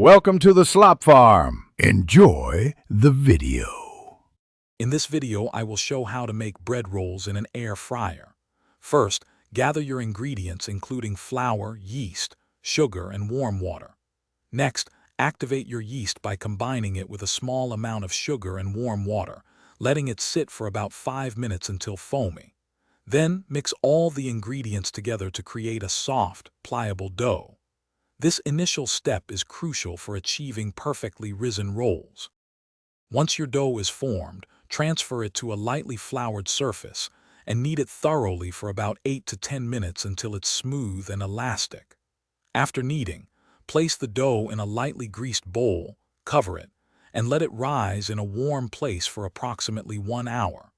Welcome to the Slop Farm. Enjoy the video. In this video, I will show how to make bread rolls in an air fryer. First, gather your ingredients including flour, yeast, sugar, and warm water. Next, activate your yeast by combining it with a small amount of sugar and warm water, letting it sit for about 5 minutes until foamy. Then, mix all the ingredients together to create a soft, pliable dough. This initial step is crucial for achieving perfectly risen rolls. Once your dough is formed, transfer it to a lightly floured surface and knead it thoroughly for about 8 to 10 minutes until it's smooth and elastic. After kneading, place the dough in a lightly greased bowl, cover it, and let it rise in a warm place for approximately 1 hour.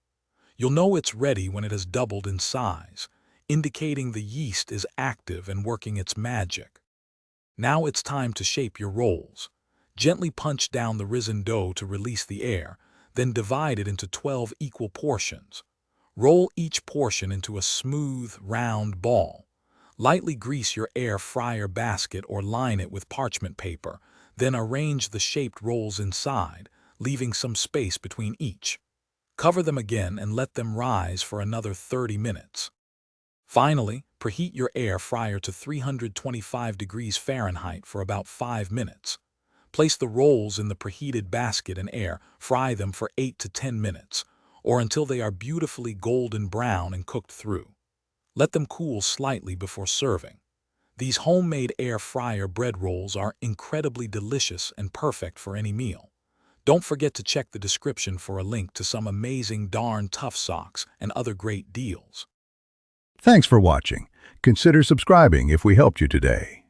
You'll know it's ready when it has doubled in size, indicating the yeast is active and working its magic. Now it's time to shape your rolls. Gently punch down the risen dough to release the air, then divide it into 12 equal portions. Roll each portion into a smooth, round ball. Lightly grease your air fryer basket or line it with parchment paper, then arrange the shaped rolls inside, leaving some space between each. Cover them again and let them rise for another 30 minutes. Finally, preheat your air fryer to 325 degrees Fahrenheit for about 5 minutes. Place the rolls in the preheated basket and air fry them for 8 to 10 minutes, or until they are beautifully golden brown and cooked through. Let them cool slightly before serving. These homemade air fryer bread rolls are incredibly delicious and perfect for any meal. Don't forget to check the description for a link to some amazing darn tough socks and other great deals. Thanks for watching. Consider subscribing if we helped you today.